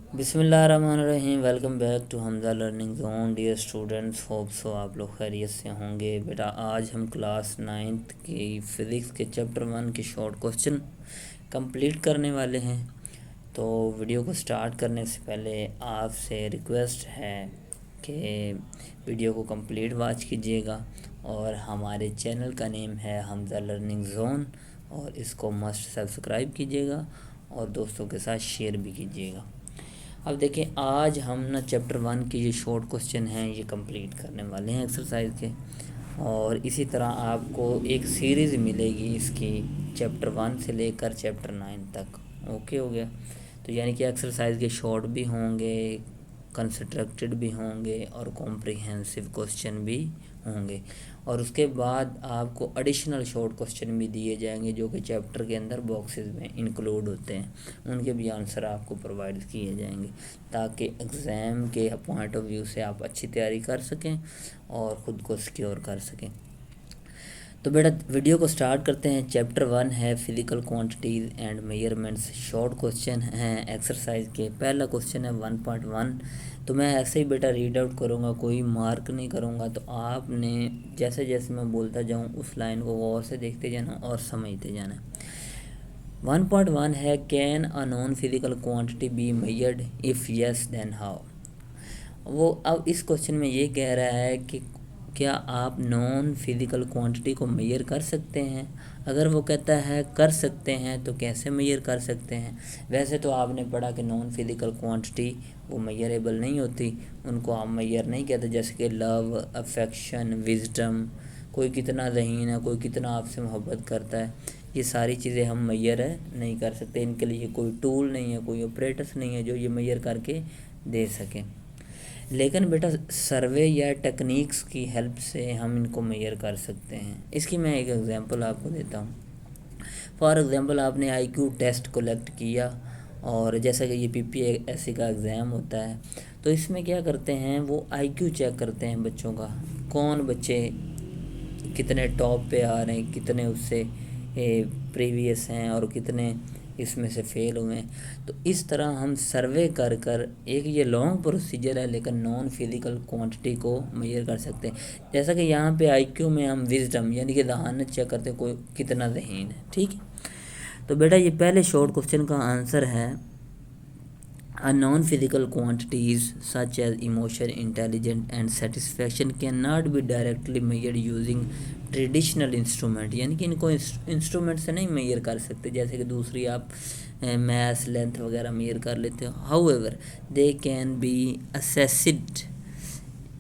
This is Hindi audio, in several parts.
बिस्मिल्लाहिर्रहमानिर्रहीम। Welcome back to Hamza learning zone. Dear students, hope so आप लोग खैरियत से होंगे। बेटा आज हम क्लास 9th की फ़िज़िक्स के चैप्टर 1 के शॉर्ट क्वेश्चन कंप्लीट करने वाले हैं। तो वीडियो को स्टार्ट करने से पहले आपसे रिक्वेस्ट है कि वीडियो को कंप्लीट वॉच कीजिएगा। और हमारे चैनल का नेम है हमज़ा लर्निंग जोन, और इसको मस्ट सब्सक्राइब कीजिएगा और दोस्तों के साथ शेयर भी कीजिएगा। अब देखें, आज हम ना चैप्टर 1 के ये शॉर्ट क्वेश्चन हैं ये कंप्लीट करने वाले हैं एक्सरसाइज के। और इसी तरह आपको एक सीरीज़ मिलेगी इसकी, चैप्टर 1 से लेकर चैप्टर 9 तक। ओके हो गया। तो यानी कि एक्सरसाइज के शॉर्ट भी होंगे, कंस्ट्रक्टेड भी होंगे और कॉम्प्रिहेंसिव क्वेश्चन भी होंगे। और उसके बाद आपको एडिशनल शॉर्ट क्वेश्चन भी दिए जाएंगे जो कि चैप्टर के अंदर बॉक्सेस में इंक्लूड होते हैं, उनके भी आंसर आपको प्रोवाइड किए जाएंगे ताकि एग्ज़ाम के पॉइंट ऑफ व्यू से आप अच्छी तैयारी कर सकें और ख़ुद को सिक्योर कर सकें। तो बेटा वीडियो को स्टार्ट करते हैं। चैप्टर 1 है physical quantities and measurements. Short question हैं एक्सरसाइज के। पहला क्वेश्चन है 1.1। तो मैं ऐसे ही बेटा रीड आउट करूँगा, कोई मार्क नहीं करूँगा। तो आपने जैसे जैसे मैं बोलता जाऊँ उस लाइन को गौर से देखते जाना और समझते जाना। 1.1 है, can a non physical quantity be measured, if yes then how. वो अब इस क्वेश्चन में ये कह रहा है कि क्या आप नॉन फिज़िकल क्वांटिटी को मेजर कर सकते हैं। अगर वो कहता है कर सकते हैं तो कैसे मेजर कर सकते हैं। वैसे तो आपने पढ़ा कि नॉन फिज़िकल क्वांटिटी वो मेजरेबल नहीं होती, उनको आप मेजर नहीं कहते। जैसे कि लव, अफेक्शन, विजडम, कोई कितना ज़हीन है, कोई कितना आपसे मोहब्बत करता है, ये सारी चीज़ें हम मेजर नहीं कर सकते। इनके लिए कोई टूल नहीं है, कोई ऑपरेटर्स नहीं है जो ये मेजर करके दे सकें। लेकिन बेटा सर्वे या टेक्निक्स की हेल्प से हम इनको मेजर कर सकते हैं। इसकी मैं एक एग्जांपल आपको देता हूँ। फॉर एग्ज़ाम्पल आपने आईक्यू टेस्ट कलेक्ट किया, और जैसा कि ये पीपीएससी का एग्ज़ाम होता है, तो इसमें क्या करते हैं वो आईक्यू चेक करते हैं बच्चों का, कौन बच्चे कितने टॉप पे आ रहे हैं, कितने उससे प्रीवियस हैं और कितने इसमें से फेल हुए हैं। तो इस तरह हम सर्वे कर कर, एक ये लॉन्ग प्रोसीजर है लेकिन नॉन फिजिकल क्वांटिटी को मेजर कर सकते हैं। जैसा कि यहाँ पे आईक्यू में हम विजडम यानी कि जहानत चेक करते हैं, कोई कितना ज़हीन है। ठीक है, तो बेटा ये पहले शॉर्ट क्वेश्चन का आंसर है, a non-physical quantities such as emotion, intelligence and satisfaction cannot be directly measured using traditional instrument. यानी कि इनको इंस्ट्रूमेंट से नहीं मेजर कर सकते जैसे कि दूसरी आप मैथ, लेंथ वगैरह मेजर कर लेते हो। However they can be assessed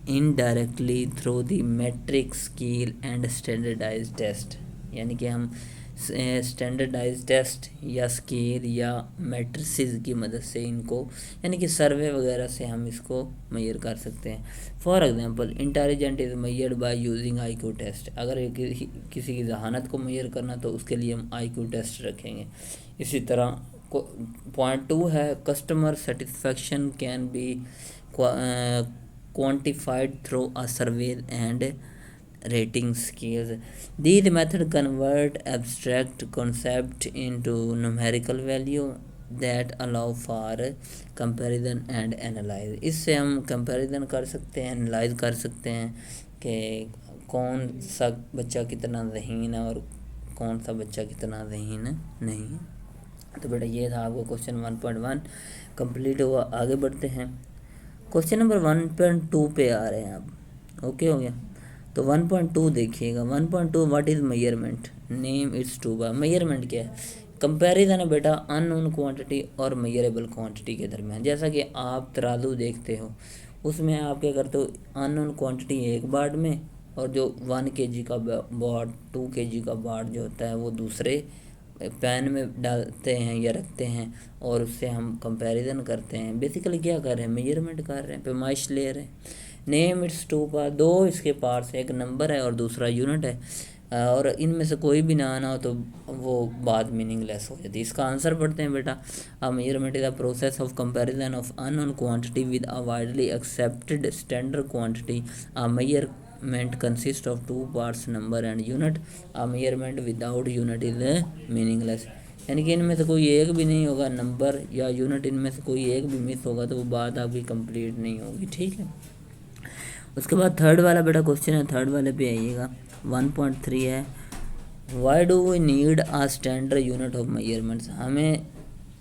indirectly through the metric scale and standardized test. यानी कि हम स्टैंडर्डाइज टेस्ट या स्केल या मैट्रिसेस की मदद से इनको, यानी कि सर्वे वगैरह से हम इसको मेजर कर सकते हैं। For example intelligent is measured by using IQ test. अगर किसी की जहानत को मेजर करना तो उसके लिए हम आईक्यू टेस्ट रखेंगे। इसी तरह पॉइंट 2 है, customer satisfaction can be quantified through a survey and rating scales. These methods convert abstract concept into numerical value that allow for comparison and analyze. इससे हम comparison कर सकते हैं, analyze कर सकते हैं कि कौन सा बच्चा कितना ज़हीन है और कौन सा बच्चा कितना ज़हीन नहीं है। तो बेटा ये था आपको क्वेश्चन 1.1 कंप्लीट हुआ। आगे बढ़ते हैं, क्वेश्चन नंबर 1.2 पे आ रहे हैं आप। ओके हो गया। तो 1.2 देखिएगा। 1.2 what is measurement, name it's two bar. Measurement क्या है? कंपैरिजन है बेटा अननोन क्वांटिटी और मेजरेबल क्वांटिटी के दरमियान। जैसा कि आप तराजू देखते हो, उसमें आप क्या करते हो, अननोन क्वांटिटी एक बार्ड में और जो 1 kg का बार्ड, 2 kg का बार्ड जो होता है वो दूसरे पैन में डालते हैं या रखते हैं, और उससे हम कंपैरिजन करते हैं। बेसिकली क्या कर रहे हैं, मेजरमेंट कर रहे हैं, पैमाइश ले रहे हैं। नेम इट्स टू पार्ट, दो इसके पार्ट्स, एक नंबर है और दूसरा यूनिट है, और इनमें से कोई भी ना आना हो तो वो बात मीनिंगलेस हो जाती है। इसका आंसर पढ़ते हैं बेटा। अ measurement is a process of comparison of unknown quantity with a widely accepted standard quantity. A measurement consists of two parts, number and unit. A measurement without unit is meaningless. यानी कि इनमें से कोई एक भी नहीं होगा नंबर या यूनिट, इनमें से कोई एक भी मिस होगा तो वो बात आपकी कंप्लीट नहीं होगी। ठीक है, उसके बाद थर्ड वाला बेटा क्वेश्चन है, थर्ड वाले पे आइएगा। 1.3 है, why do we need a standard unit of measurements, हमें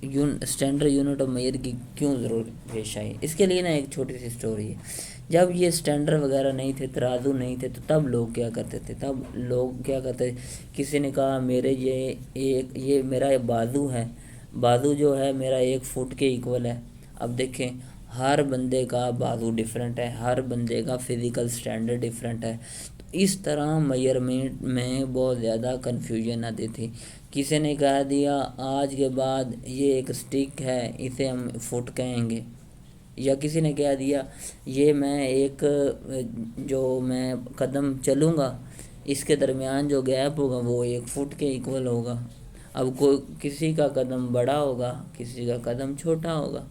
स्टैंडर्ड यूनिट ऑफ मेजर की क्यों ज़रूरत पेश आई। इसके लिए ना एक छोटी सी स्टोरी है। जब ये स्टैंडर्ड वगैरह नहीं थे, तराजू नहीं थे, तो तब लोग क्या करते थे, तब लोग क्या करते, किसी ने कहा मेरे ये मेरा ये बाजू है, बाजू जो है मेरा 1 फुट के इक्वल है। अब देखें, हर बंदे का बाजू डिफरेंट है, हर बंदे का फिज़िकल स्टैंडर्ड डिफरेंट है। तो इस तरह मेजरमेंट में बहुत ज़्यादा कन्फ्यूजन आती थी। किसी ने कह दिया आज के बाद ये एक स्टिक है, इसे हम फुट कहेंगे, या किसी ने कह दिया ये मैं एक जो मैं कदम चलूँगा इसके दरमियान जो गैप होगा वो 1 फुट के इक्वल होगा। अब कोई किसी का कदम बड़ा होगा, किसी का कदम छोटा होगा।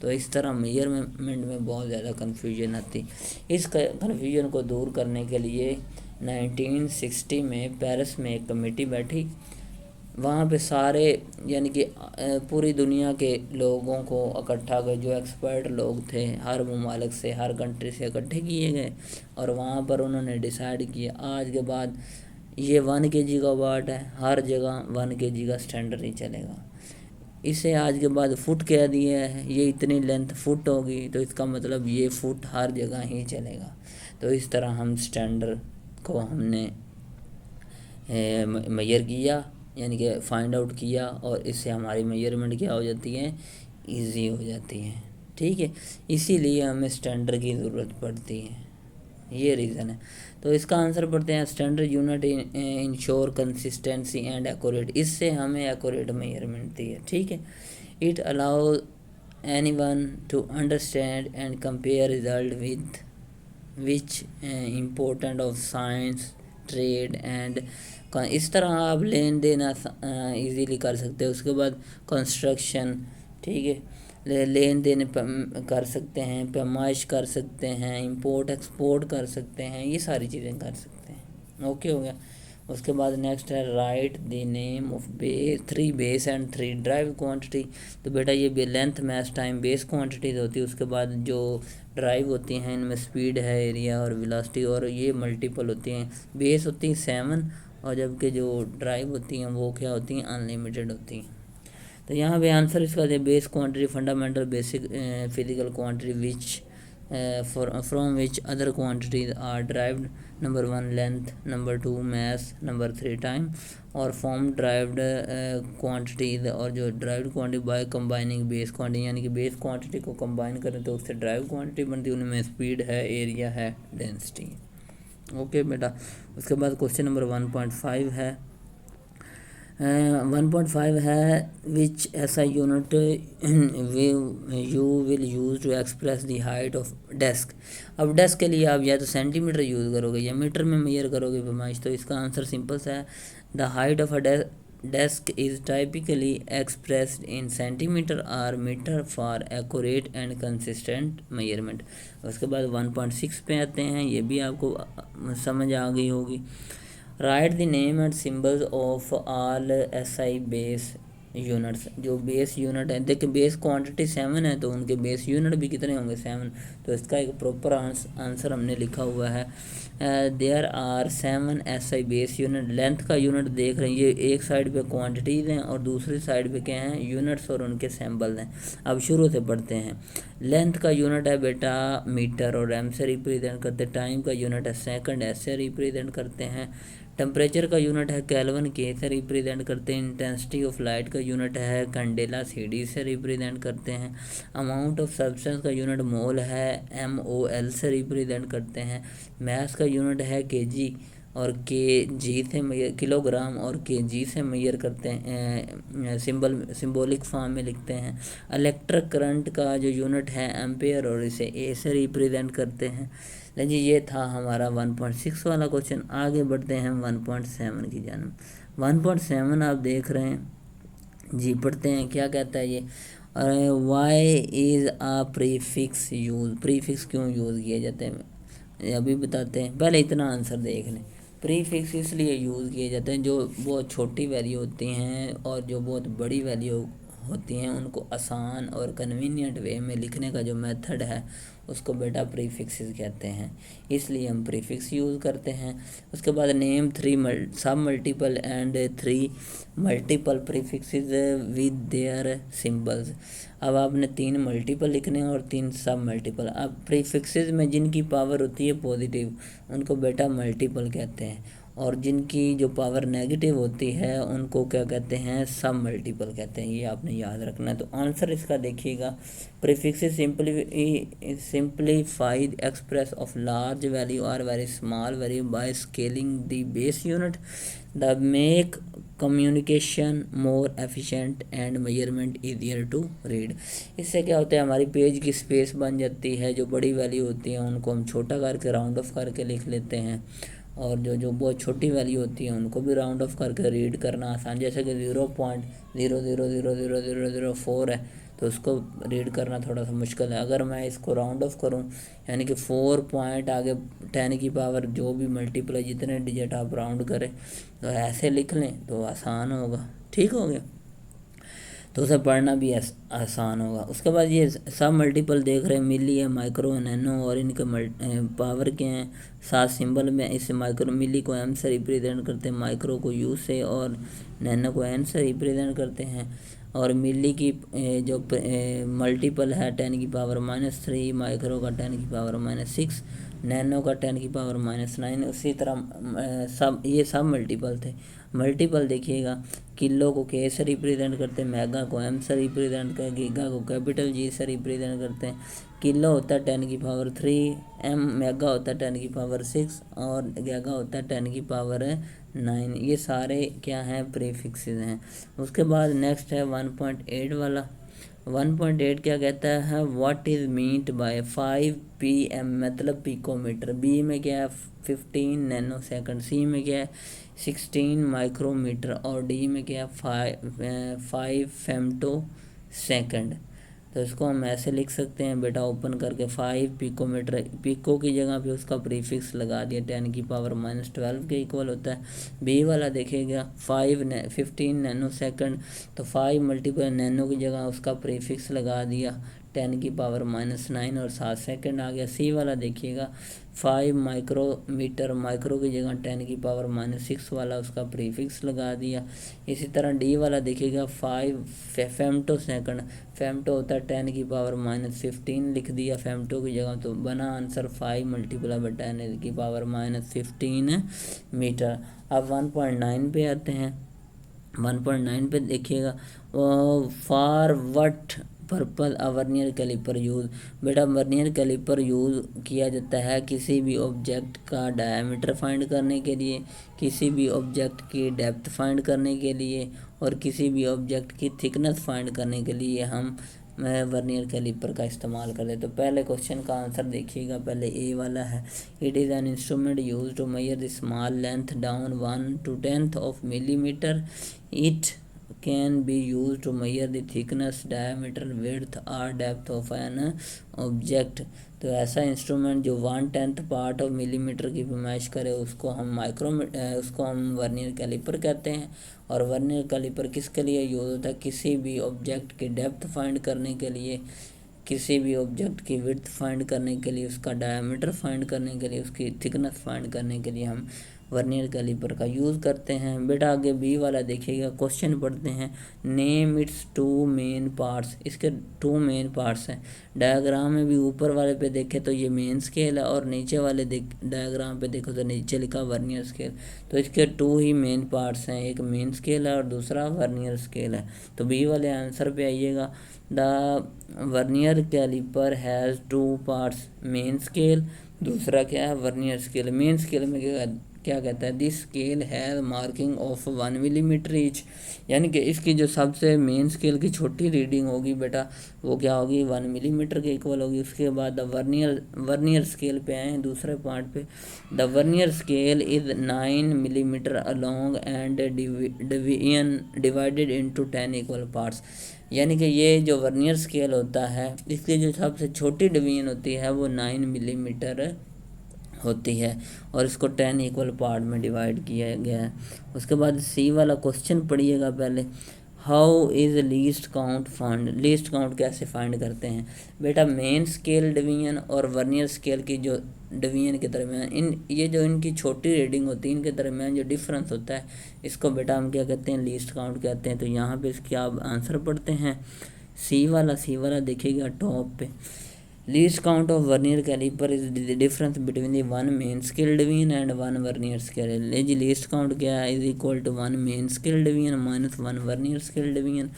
तो इस तरह मेजरमेंट में बहुत ज़्यादा कन्फ्यूजन आती। इस कन्फ्यूजन को दूर करने के लिए 1960 में पेरिस में एक कमेटी बैठी। वहाँ पे सारे यानी कि पूरी दुनिया के लोगों को इकट्ठा कर, जो एक्सपर्ट लोग थे हर ममालिक से, हर कंट्री से इकट्ठे किए गए, और वहाँ पर उन्होंने डिसाइड किया आज के बाद ये 1 kg का वाट है, हर जगह 1 kg का स्टैंडर्ड ही चलेगा। इसे आज के बाद फुट कह दिया है, ये इतनी लेंथ फुट होगी तो इसका मतलब ये फुट हर जगह ही चलेगा। तो इस तरह हम स्टैंडर्ड को हमने मेजर किया, यानी कि फाइंड आउट किया, और इससे हमारी मेजरमेंट क्या हो जाती है, इजी हो जाती है। ठीक है, इसीलिए हमें स्टैंडर्ड की ज़रूरत पड़ती है, ये रीज़न है। तो इसका आंसर पढ़ते हैं, standard unit ensure consistency and accurate, इससे हमें एक्यूरेट मेजरमेंट मिलती है। ठीक है, it allow anyone to understand and compare result with which important of science, trade and, इस तरह आप लेन देन इजीली कर सकते हो। उसके बाद कंस्ट्रक्शन, ठीक है, लेन देन कर सकते हैं, पैमाइश कर सकते हैं, इंपोर्ट एक्सपोर्ट कर सकते हैं, ये सारी चीज़ें कर सकते हैं। ओके हो गया। उसके बाद नेक्स्ट है write the name of 3 base and 3 derive quantity. तो बेटा ये length mass time base quantities होती है, उसके बाद जो ड्राइव होती हैं इनमें स्पीड है, एरिया और वेलोसिटी, और ये मल्टीपल होती हैं। बेस होती है 7 और जबकि जो ड्राइव होती हैं वो क्या होती हैं, अनलिमिटेड होती हैं। तो यहाँ पे आंसर इसका है base quantity fundamental basic physical quantity which from which other quantities are derived. Number 1 length, number 2 mass, number 3 time, और फॉर्म ड्राइव्ड क्वांटिटीज, और जो derived quantity by combining base quantity, यानी कि बेस क्वांटिटी को कंबाइन करें तो उससे ड्राइव क्वांटिटी बनती है, उनमें स्पीड है, एरिया है, डेंसिटी। ओके बेटा। उसके बाद क्वेश्चन नंबर 1.5 है, 1.5 है विच ऐसा unit you will use to express the height of desk. अब डेस्क के लिए आप या तो सेंटीमीटर यूज़ करोगे या मीटर में मेजर करोगे पैमाइश। तो इसका आंसर सिंपल सा है, the height of a desk is typically expressed in centimeter or meter for accurate and consistent measurement। उसके बाद 1.6 पे आते हैं, ये भी आपको समझ आ गई होगी। Right the name and symbols of all SI base units. जो बेस यूनिट है, देखिए बेस क्वांटिटी 7 है तो उनके बेस यूनिट भी कितने होंगे, 7। तो इसका एक प्रॉपर आंसर हमने लिखा हुआ है, there are 7 SI base unit. Length का यूनिट देख रहे हैं, ये एक साइड पे क्वांटिटीज़ हैं और दूसरी साइड पे क्या हैं, यूनिट्स और उनके सैम्बल हैं। अब शुरू से पढ़ते हैं। लेंथ का यूनिट है बेटा मीटर और M से रिप्रेजेंट करते हैं। टाइम का यूनिट है सेकंड, S से रिप्रेजेंट करते हैं। टेम्परेचर का यूनिट है केल्विन, K से रिप्रेजेंट करते हैं। इंटेंसिटी ऑफ लाइट का यूनिट है कैंडेला, CD से रिप्रेजेंट करते हैं। अमाउंट ऑफ सब्सटेंस का यूनिट मोल है, MOL से रिप्रेजेंट करते हैं। मैस का यूनिट है kg और kg से किलोग्राम और kg से मेजर करते हैं, सिंबॉलिक फॉर्म में लिखते हैं। इलेक्ट्रिक करंट का जो यूनिट है एम्पेयर और इसे A से रिप्रेजेंट करते हैं। जी ये था हमारा 1.6 वाला क्वेश्चन। आगे बढ़ते हैं 1.7 की जानब। 1.7 आप देख रहे हैं जी, पढ़ते हैं क्या कहता है ये, why is a prefix use. Prefix क्यों यूज़ किए जाते हैं अभी बताते हैं, पहले इतना आंसर देख लें। प्रीफिक्स इसलिए यूज़ किए जाते हैं जो बहुत छोटी वैल्यू होती हैं और जो बहुत बड़ी वैल्यू होती हैं उनको आसान और कन्वीनियंट वे में लिखने का जो मेथड है उसको बेटा प्रीफिक्सेस कहते हैं, इसलिए हम प्रीफिक्स यूज़ करते हैं। उसके बाद नेम 3 सब multiple and 3 multiple prefixes with their symbols. अब आपने 3 मल्टीपल लिखने हैं और 3 सब मल्टीपल। अब प्रीफिक्सेस में जिनकी पावर होती है पॉजिटिव उनको बेटा मल्टीपल कहते हैं, और जिनकी जो पावर नेगेटिव होती है उनको क्या कहते हैं, सब मल्टीपल कहते हैं। ये आपने याद रखना है। तो आंसर इसका देखिएगा, prefixes simplified express of large value और very small value by scaling the base unit the make communication more efficient and measurement easier to read. इससे क्या होता है, हमारी पेज की स्पेस बन जाती है। जो बड़ी वैल्यू होती है उनको हम छोटा करके राउंड ऑफ करके लिख लेते हैं, और जो जो बहुत छोटी वैल्यू होती है उनको भी राउंड ऑफ करके रीड करना आसान। जैसे कि 0.0000004 है तो उसको रीड करना थोड़ा सा मुश्किल है। अगर मैं इसको राउंड ऑफ करूं यानी कि 4 पॉइंट आगे 10 की पावर जो भी मल्टीप्लाई जितने डिजिट आप राउंड करें तो ऐसे लिख लें तो आसान होगा। ठीक हो गया, तो उसे पढ़ना भी आसान होगा। उसके बाद ये सब मल्टीपल देख रहे हैं, मिली है, माइक्रो है, नैनो, और इनके पावर के हैं 7 सिंबल में। इसे माइक्रो मिली को एम से रिप्रेजेंट करते हैं, माइक्रो को यू से, और नैनो को एन से रिप्रेजेंट करते हैं। और मिली की जो मल्टीपल है 10 की पावर -3, माइक्रो का 10 की पावर -6, नैनो का 10 की पावर -9। उसी तरह सब ये सब मल्टीपल थे। मल्टीपल देखिएगा, किलो को के से रिप्रेजेंट करते हैं, मेगा को एम से रिप्रेजेंट करते हैं, गीगा को कैपिटल जी से रिप्रेजेंट करते हैं। किलो होता है 10 की पावर 3, एम मेगा होता है 10 की पावर 6, और गीगा होता है 10 की पावर 9। ये सारे क्या हैं, प्रीफिक्सेस हैं। उसके बाद नेक्स्ट है 1.8 वाला। 1.8 क्या कहता है, what is meant by 5 PM मतलब पिकोमीटर। बी में क्या है 15 नैनो सेकंड, सी में क्या है 16 माइक्रोमीटर, और डी में क्या है 5 फेम्टो सेकंड। तो इसको हम ऐसे लिख सकते हैं बेटा, ओपन करके 5 पिकोमीटर, पिको की जगह पे उसका प्रीफिक्स लगा दिया, 10 की पावर -12 के इक्वल होता है। बी वाला देखिएगा 15 नैनो सेकंड, तो 5 मल्टीपल नैनो की जगह उसका प्रीफिक्स लगा दिया, 10 की पावर -9 और 7 सेकंड आ गया। सी वाला देखिएगा 5 माइक्रोमीटर, माइक्रो की जगह 10 की पावर -6 वाला उसका प्रीफिक्स लगा दिया। इसी तरह डी वाला देखिएगा 5 फेम्टो सेकंड, फेम्टो होता है 10 की पावर -15 लिख दिया फेम्टो की जगह, तो बना आंसर 5 मल्टीप्लाई बाय 10 की पावर -15 मीटर। अब 1.9 पे आते हैं। 1.9 पे देखिएगा, for what purpose vernier caliper use. बेटा वर्नियर कैलिपर यूज़ किया जाता है किसी भी ऑब्जेक्ट का डायमीटर फाइंड करने के लिए, किसी भी ऑब्जेक्ट की डेप्थ फाइंड करने के लिए, और किसी भी ऑब्जेक्ट की थिकनेस फाइंड करने के लिए हम वर्नियर कैलिपर का इस्तेमाल करते हैं। तो पहले क्वेश्चन का आंसर देखिएगा, पहले ए वाला है, it is an instrument use to measure the small length down 1 to 10th of millimeter. It can be used to measure the thickness, diameter, width or depth of an object. तो ऐसा इंस्ट्रूमेंट जो 1/10 पार्ट ऑफ मिलीमीटर की पैमाइश करे उसको हम उसको हम वर्नियर कैलिपर कहते हैं। और वर्नियर कैलिपर किसके लिए यूज़ होता है, किसी भी ऑब्जेक्ट की डेप्थ फाइंड करने के लिए, किसी भी ऑब्जेक्ट की विड्थ फाइंड करने के लिए, उसका डायमीटर फाइंड करने के लिए, उसकी थिकनेस फाइंड करने के लिए हम वर्नियर कैलिपर का यूज़ करते हैं। बेटा आगे बी वाला देखिएगा, क्वेश्चन पढ़ते हैं, नेम इट्स 2 मेन पार्ट्स। इसके 2 मेन पार्ट्स हैं। डायग्राम में भी ऊपर वाले पे देखें तो ये मेन स्केल है, और नीचे वाले डायग्राम पे देखो तो नीचे लिखा वर्नियर स्केल। तो इसके 2 ही मेन पार्ट्स हैं, एक मेन स्केल है और दूसरा वर्नियर स्केल है। तो बी वाले आंसर पे आइएगा, the vernier caliper has 2 parts, main scale, दूसरा क्या है वर्नियर स्केल। मेन स्केल में क्या कहता है, this scale has marking of 1 millimetre each, यानी कि इसकी जो सबसे मेन स्केल की छोटी रीडिंग होगी बेटा वो क्या होगी 1 मिलीमीटर के इक्वल होगी। उसके बाद द वर्नियर स्केल पे आए दूसरे पार्ट पे, the vernier scale is 9 millimetre along and divided into 10 equal parts. यानी कि ये जो वर्नियर स्केल होता है इसकी जो सबसे छोटी डिवीजन होती है वो 9 मिलीमीटर होती है और इसको 10 इक्वल पार्ट में डिवाइड किया गया है। उसके बाद सी वाला क्वेश्चन पढ़िएगा पहले। How is least count find, least count कैसे फाइंड करते हैं बेटा। मेन स्केल डिवीजन और वर्नियर स्केल की जो डिवीजन के दरमियान ये जो इनकी छोटी रीडिंग होती है, इनके दरमियान जो डिफरेंस होता है, इसको बेटा हम क्या कहते हैं, लीस्ट काउंट कहते हैं। तो यहाँ पे इसके आप आंसर पढ़ते हैं। सी वाला देखिएगा टॉप पे। Least count of vernier caliper is the difference between the one main scale division and one vernier scale. जी लीस्ट काउंट क्या है, is equal to one main scale division minus one vernier scale division.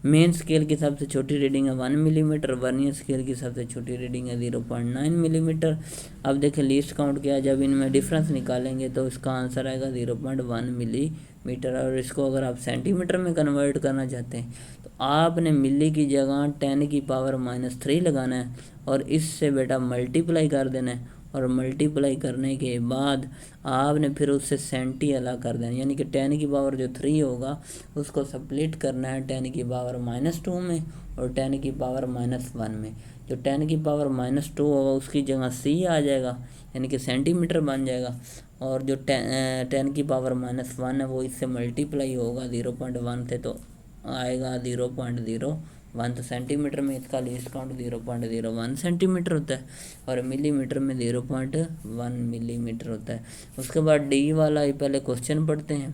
Main scale की सबसे छोटी रीडिंग है 1 मिलीमीटर, वर्नियर स्केल की सबसे छोटी रीडिंग है 0.9 मिलीमीटर। अब देखें लीस्ट काउंट क्या है, जब इनमें डिफरेंस निकालेंगे तो इसका आंसर आएगा 0.1 मिलीमीटर। और इसको अगर आप सेंटीमीटर में कन्वर्ट करना चाहते हैं तो आपने मिली की जगह 10 की पावर -3 लगाना है और इससे बेटा मल्टीप्लाई कर देना है। और मल्टीप्लाई करने के बाद आपने फिर उससे सेंटी अलग कर देना, यानी कि 10 की पावर जो 3 होगा उसको स्प्लिट करना है 10 की पावर -2 में और 10 की पावर -1 में। जो 10 की पावर -2 होगा उसकी जगह सी आ जाएगा, यानी कि सेंटीमीटर बन जाएगा। और जो 10 की पावर -1 है वो इससे मल्टीप्लाई होगा 0.1 से, तो आएगा 0.01। तो सेंटीमीटर में इसका लीस्ट काउंट 0.01 सेंटीमीटर होता है और मिलीमीटर में 0.1 मिलीमीटर होता है। उसके बाद डी वाला ही पहले क्वेश्चन पढ़ते हैं।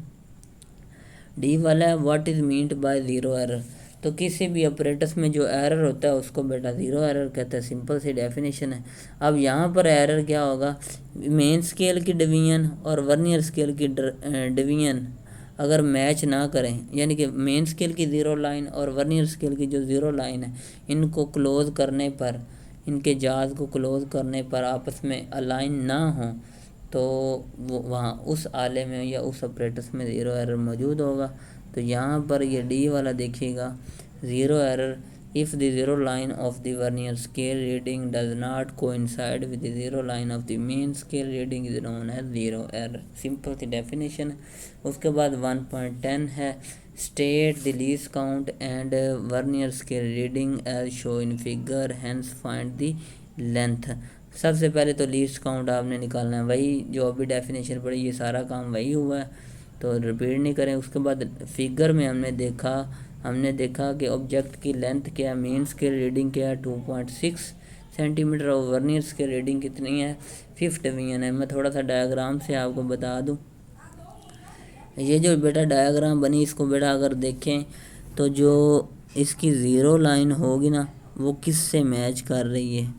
डी वाला है what is meant by zero error. तो किसी भी ऑपरेटर्स में जो एरर होता है उसको बेटा ज़ीरो एरर कहते हैं, सिंपल सी डेफिनेशन है। अब यहाँ पर एरर क्या होगा, मेन स्केल की डिवीजन और वर्नियर स्केल की डिवीजन अगर मैच ना करें, यानी कि मेन स्केल की ज़ीरो लाइन और वर्नियर स्केल की जो ज़ीरो लाइन है, इनको क्लोज़ करने पर, इनके जाज को क्लोज़ करने पर आपस में अलाइन ना हो तो वो वहाँ उस आले में या उस ऑपरेटर्स में ज़ीरो एरर मौजूद होगा। तो यहाँ पर ये डी वाला देखिएगा, zero error if the zero line of the vernier scale reading does not coincide with the zero line of the main scale reading is known as zero error, simple सी डेफिनेशन है। उसके बाद 1.10 है state the least count and vernier scale reading as shown in figure, hence find the length। सबसे पहले तो लीस्ट काउंट आपने निकालना है, वही जो अभी डेफिनेशन पड़ी ये सारा काम वही हुआ है तो रिपीट नहीं करें। उसके बाद फिगर में हमने देखा कि ऑब्जेक्ट की लेंथ क्या है, मेन स्केल रीडिंग क्या है 2.6 सेंटीमीटर और वर्नियर स्केल रीडिंग कितनी है 5 डिवीजन है। मैं थोड़ा सा डायग्राम से आपको बता दूं, ये जो बेटा डायग्राम बनी इसको बेटा अगर देखें तो जो इसकी ज़ीरो लाइन होगी ना वो किस से मैच कर रही है,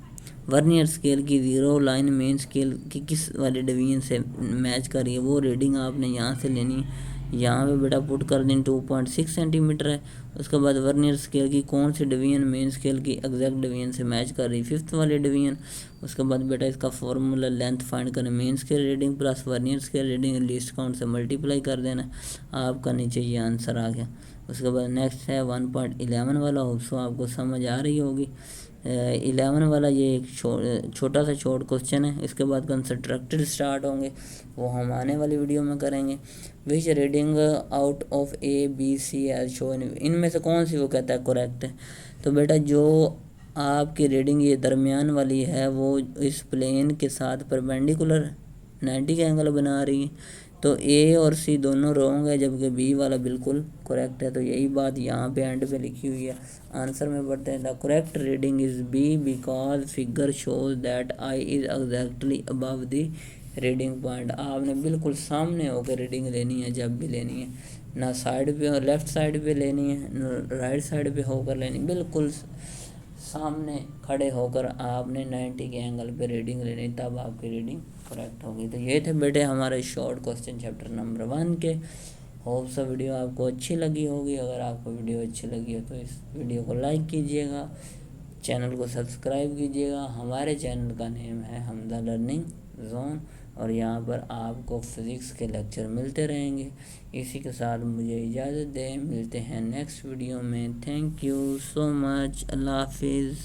वर्नियर स्केल की ज़ीरो लाइन मेन स्केल की किस वाले डिवीजन से मैच कर रही है, वो रीडिंग आपने यहाँ से लेनी है। यहाँ पे बेटा पुट कर दें 2.6 सेंटीमीटर है। उसके बाद वर्नियर स्केल की कौन सी डिवीजन मेन स्केल की एग्जैक्ट डिवीजन से मैच कर रही है, 5th वाले डिवीजन। उसके बाद बेटा इसका फॉर्मूला लेंथ फाइंड करें, main scale reading plus vernier scale reading least count से मल्टीप्लाई कर देना, आपका नीचे ये आंसर आ गया। उसके बाद नेक्स्ट है 1.11 वाला, होप्सो आपको समझ आ रही होगी। 11 वाला ये एक छोटा सा शॉर्ट क्वेश्चन है। इसके बाद कंस्ट्रक्टेड स्टार्ट होंगे, वो हम आने वाली वीडियो में करेंगे। Which reading out of A B C as shown, इनमें से कौन सी वो कहता है करेक्ट है। तो बेटा जो आपकी रीडिंग ये दरमियान वाली है वो इस प्लेन के साथ परपेंडिकुलर 90 का एंगल बना रही है, तो ए और सी दोनों रॉन्ग है जबकि बी वाला बिल्कुल करेक्ट है। तो यही बात यहाँ पे एंड पे लिखी हुई है। आंसर में पढ़ते हैं the correct reading is B because figure shows that eye is exactly above the reading point. आपने बिल्कुल सामने होकर रीडिंग लेनी है, जब भी लेनी है, ना साइड पे लेफ़्ट साइड पे लेनी है ना राइट साइड पे होकर लेनी, बिल्कुल सामने खड़े होकर आपने 90 के एंगल पे रीडिंग लेनी, तब आपकी रीडिंग करेक्ट होगी। तो ये थे बेटे हमारे शॉर्ट क्वेश्चन चैप्टर नंबर 1 के। होप सो वीडियो आपको अच्छी लगी होगी। अगर आपको वीडियो अच्छी लगी हो तो इस वीडियो को लाइक कीजिएगा, चैनल को सब्सक्राइब कीजिएगा। हमारे चैनल का नेम है हमजा लर्निंग जोन और यहाँ पर आपको फिज़िक्स के लेक्चर मिलते रहेंगे। इसी के साथ मुझे इजाज़त दें, मिलते हैं नेक्स्ट वीडियो में। थैंक यू सो मच, अल्लाह हाफिज़।